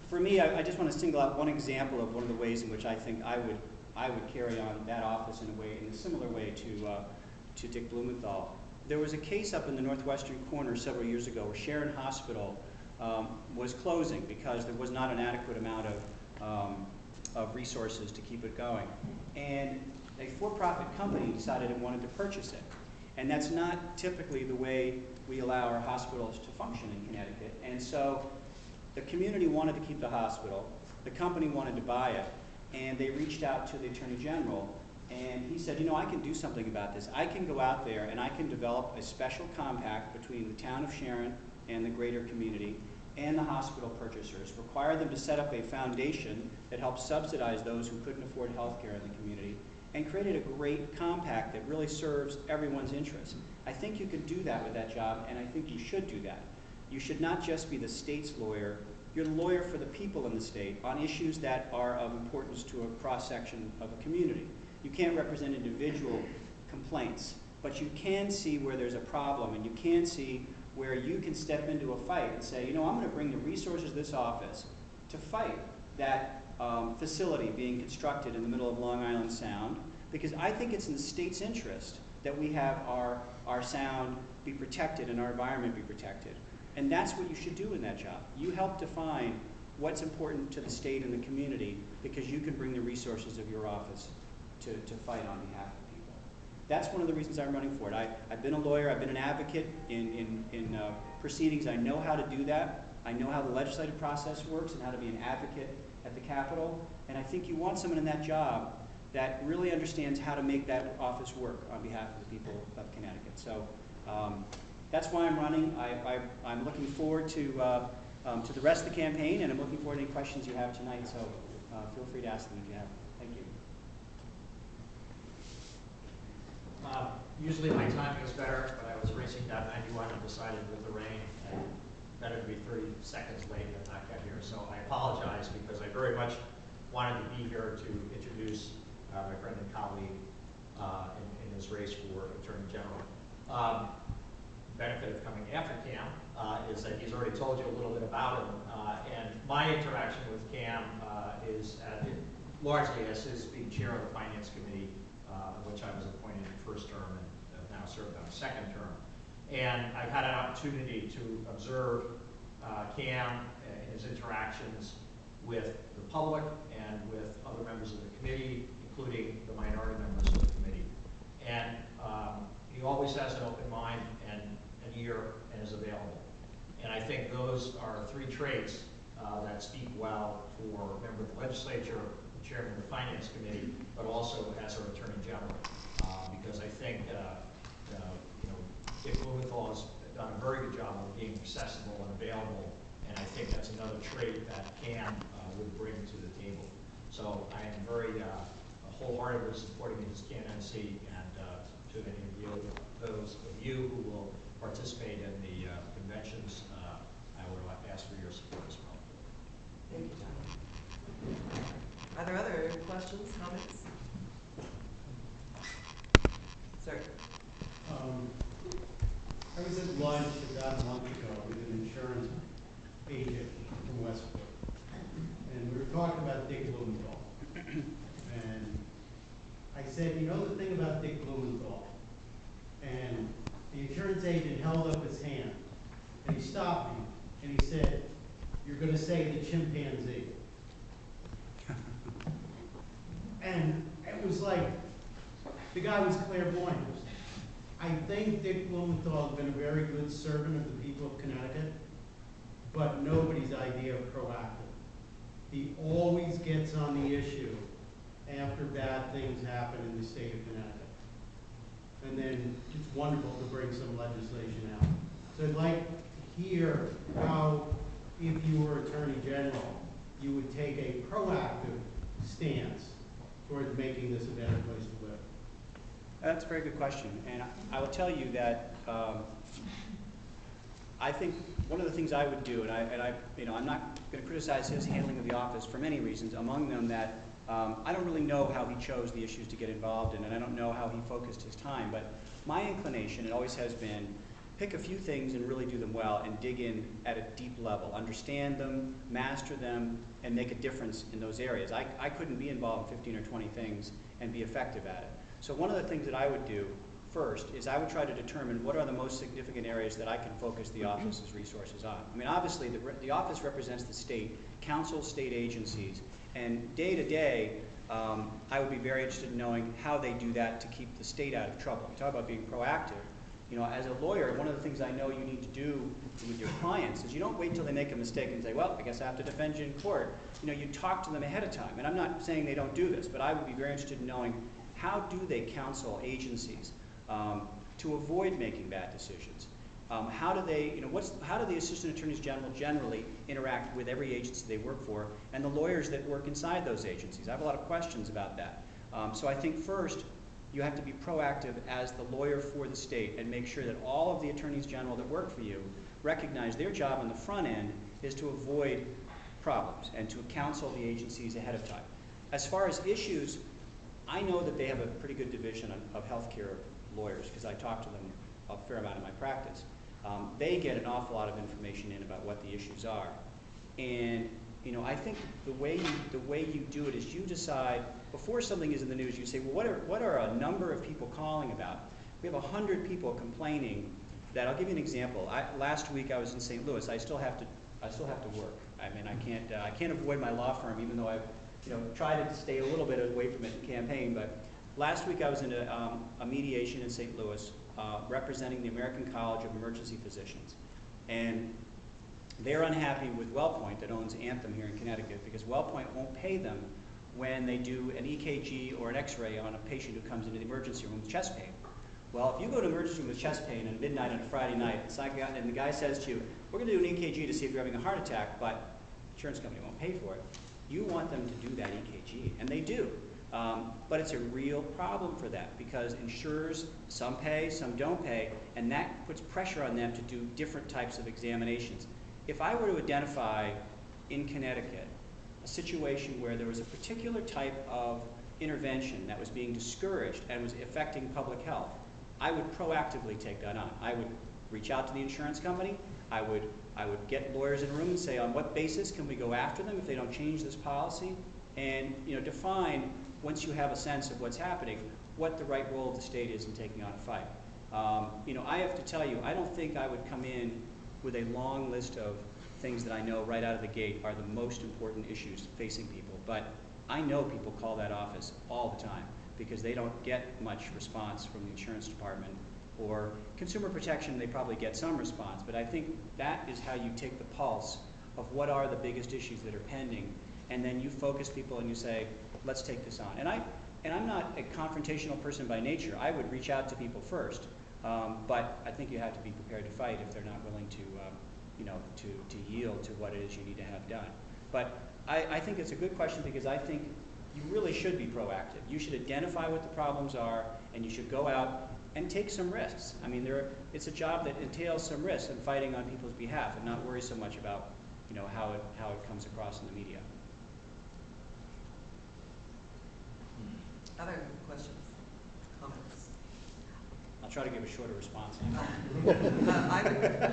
For me, I just want to single out one example of one of the ways in which I think I would carry on that office in a similar way to Dick Blumenthal. There was a case up in the northwestern corner several years ago where Sharon Hospital was closing because there was not an adequate amount of resources to keep it going. And a for-profit company decided it wanted to purchase it. And that's not typically the way we allow our hospitals to function in Connecticut. And so the community wanted to keep the hospital, the company wanted to buy it, and they reached out to the Attorney General, and he said, you know, I can do something about this. I can go out there and I can develop a special compact between the town of Sharon and the greater community and the hospital purchasers, require them to set up a foundation that helps subsidize those who couldn't afford health care in the community, and created a great compact that really serves everyone's interests. I think you could do that with that job, and I think you should do that. You should not just be the state's lawyer, you're the lawyer for the people in the state on issues that are of importance to a cross-section of a community. You can't represent individual complaints, but you can see where there's a problem, and you can see where you can step into a fight and say, you know, I'm going to bring the resources of this office to fight that facility being constructed in the middle of Long Island Sound, because I think it's in the state's interest that we have our sound be protected and our environment be protected. And that's what you should do in that job. You help define what's important to the state and the community because you can bring the resources of your office to fight on behalf of people. That's one of the reasons I'm running for it. I've been a lawyer, I've been an advocate in proceedings. I know how to do that. I know how the legislative process works and how to be an advocate at the Capitol. And I think you want someone in that job that really understands how to make that office work on behalf of the people of Connecticut. So that's why I'm running. I'm looking forward to the rest of the campaign, and I'm looking forward to any questions you have tonight. So feel free to ask them if you have. Thank you. Usually my timing is better, but I was racing down 91 and decided with the rain, better to be 30 seconds late than not get here. So I apologize because I very much wanted to be here to introduce my friend and colleague in his race for Attorney General. Benefit of coming after Cam is that he's already told you a little bit about him. And my interaction with Cam is largely as his being chair of the Finance Committee, which I was appointed in first term and have now served on second term. And I've had an opportunity to observe Cam and his interactions with the public and with other members of the committee, including the minority members of the committee. And he always has an open mind and an ear and is available. And I think those are three traits that speak well for a member of the legislature, the chairman of the Finance Committee, but also as our Attorney General. Because I think Dick Blumenthal has done a very good job of being accessible and available, and I think that's another trait that Cam would bring to the table. So I am very wholeheartedly supporting his candidacy, and to any of you, those of you who will participate in the conventions, I would ask for your support as well. Thank you, John. Are there other questions, comments? Sir. I was at lunch about a month ago with an insurance agent from Westport, and we were talking about Dick Blumenthal. And I said, you know the thing about Dick Blumenthal? And the insurance agent held up his hand, and he stopped me, and he said, you're going to say the chimpanzee. And it was like, the guy was clairvoyant. I think Dick Blumenthal has been a very good servant of the people of Connecticut, but nobody's idea of proactive. He always gets on the issue after bad things happen in the state of Connecticut. And then it's wonderful to bring some legislation out. So I'd like to hear how, if you were Attorney General, you would take a proactive stance towards making this a better place to live. That's a very good question, and I will tell you that I think one of the things I would do, and I'm not going to criticize his handling of the office for many reasons. Among them, that I don't really know how he chose the issues to get involved in, and I don't know how he focused his time. But my inclination, it always has been, pick a few things and really do them well and dig in at a deep level. Understand them, master them, and make a difference in those areas. I couldn't be involved in 15 or 20 things and be effective at it. So one of the things that I would do first is I would try to determine what are the most significant areas that I can focus the office's resources on. I mean, obviously, the office represents the state, councils, state agencies, and day to day, I would be very interested in knowing how they do that to keep the state out of trouble. You talk about being proactive. You know, as a lawyer, one of the things I know you need to do with your clients is you don't wait till they make a mistake and say, well, I guess I have to defend you in court. You know, you talk to them ahead of time. And I'm not saying they don't do this, but I would be very interested in knowing how do they counsel agencies to avoid making bad decisions. How do they, you know, how do the assistant attorneys general generally interact with every agency they work for and the lawyers that work inside those agencies? I have a lot of questions about that. So I think first, you have to be proactive as the lawyer for the state and make sure that all of the attorneys general that work for you recognize their job on the front end is to avoid problems and to counsel the agencies ahead of time. As far as issues, I know that they have a pretty good division of healthcare lawyers because I talk to them a fair amount in my practice. They get an awful lot of information in about what the issues are. And you know, I think the way you do it is you decide, before something is in the news, you say, well, what are a number of people calling about? We have 100 people complaining that, I'll give you an example. Last week I was in St. Louis. I still have to work. I mean, I can't avoid my law firm, even though I've tried to stay a little bit away from it in campaign. But last week I was in a mediation in St. Louis representing the American College of Emergency Physicians. And they're unhappy with WellPoint that owns Anthem here in Connecticut because WellPoint won't pay them when they do an EKG or an X-ray on a patient who comes into the emergency room with chest pain. Well, if you go to emergency room with chest pain at midnight on a Friday night, and the guy says to you, we're going to do an EKG to see if you're having a heart attack, but the insurance company won't pay for it, you want them to do that EKG, and they do. But it's a real problem for that because insurers, some pay, some don't pay, and that puts pressure on them to do different types of examinations. If I were to identify in Connecticut a situation where there was a particular type of intervention that was being discouraged and was affecting public health, I would proactively take that on. I would reach out to the insurance company. I would get lawyers in a room and say, on what basis can we go after them if they don't change this policy? And define, once you have a sense of what's happening, what the right role of the state is in taking on a fight. I have to tell you, I don't think I would come in with a long list of things that I know right out of the gate are the most important issues facing people. But I know people call that office all the time because they don't get much response from the insurance department, or consumer protection, they probably get some response. But I think that is how you take the pulse of what are the biggest issues that are pending, and then you focus people and you say, let's take this on. And I'm not a confrontational person by nature. I would reach out to people first. But I think you have to be prepared to fight if they're not willing to, to yield to what it is you need to have done. But I think it's a good question because I think you really should be proactive. You should identify what the problems are, and you should go out and take some risks. I mean, it's a job that entails some risks and fighting on people's behalf, and not worry so much about, how it comes across in the media. Other questions, comments? I'll try to give a shorter response. I would